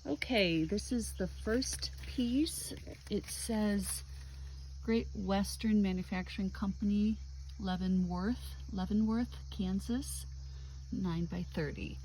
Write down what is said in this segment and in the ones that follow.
Okay, this is the first piece. It says Great Western Manufacturing Company, Leavenworth, Kansas, 9 by 30.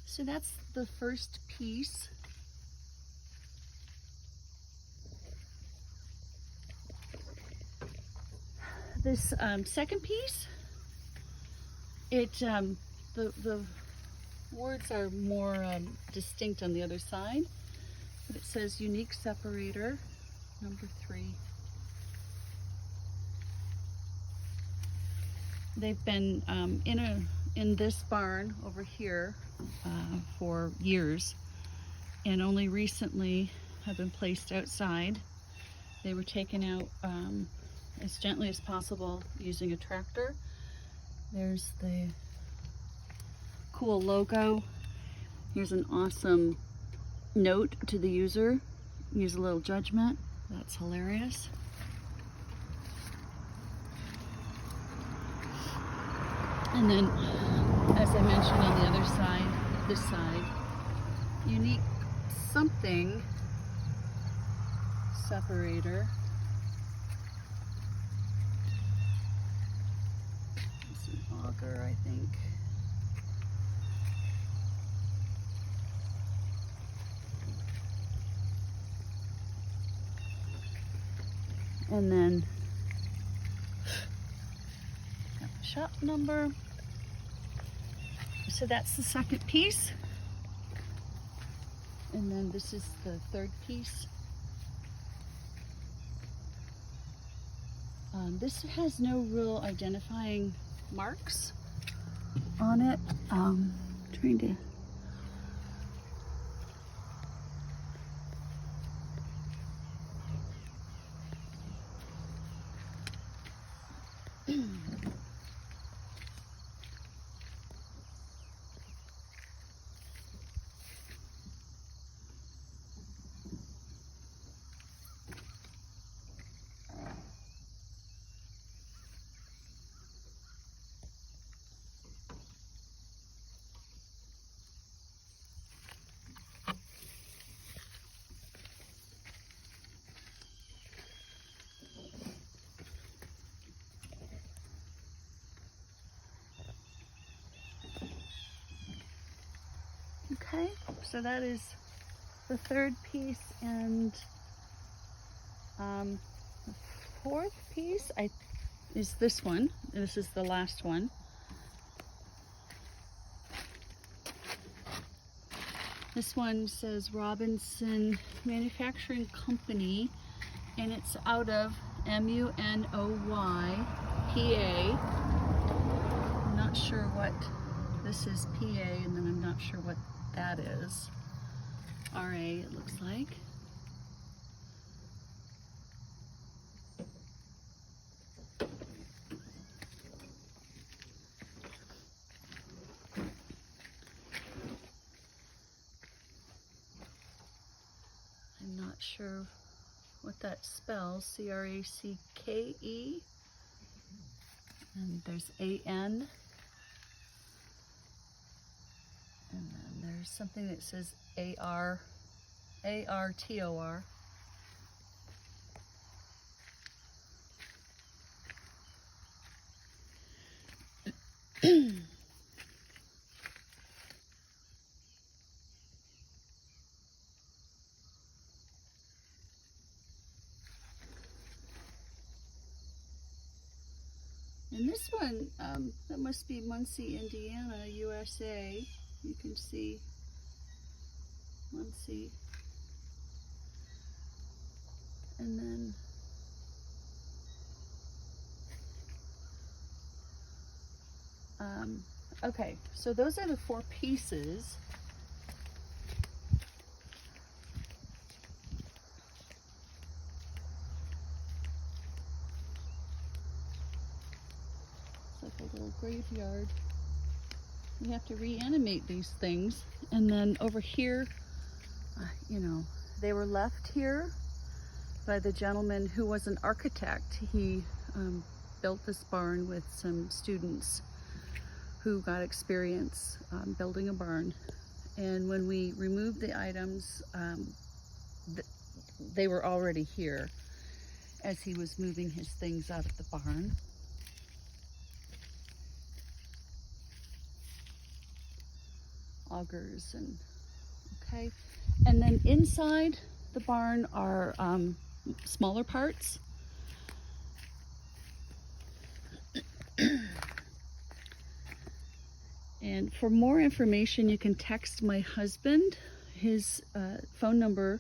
So that's the first piece. This second piece, the words are more distinct on the other side, but it says unique separator, number 3. They've been in this barn over here for years, and only recently have been placed outside. They were taken out as gently as possible using a tractor. There's the cool logo. Here's an awesome note to the user. Use a little judgment. That's hilarious. And then, as I mentioned on the other side, this side, unique something separator. It's an auger, I think. And then got the shop number. So that's the second piece. And then this is the third piece. This has no real identifying marks on it. Trying to okay, so that is the third piece, and the fourth piece is this one. This is the last one. This one says Robinson Manufacturing Company, and it's out of Munoy, PA. I'm not sure what this is, PA, and then I'm not sure what that is. RA, it looks like. I'm not sure what that spells. C-R-A-C-K-E. And there's A-N. And then there's something that says A-R, A-R-T-O-R. And this one, that must be Muncie, Indiana, USA. You can see Muncie. And then Okay, so those are the 4 pieces. It's like a little graveyard. We have to reanimate these things. And then over here, you know, they were left here by the gentleman who was an architect. He built this barn with some students who got experience building a barn. And when we removed the items, they were already here as he was moving his things out of the barn. Augers and okay. And then inside the barn are smaller parts. And for more information, you can text my husband. His phone number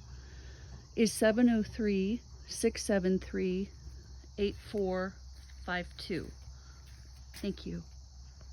is 703-673-8452. Thank you.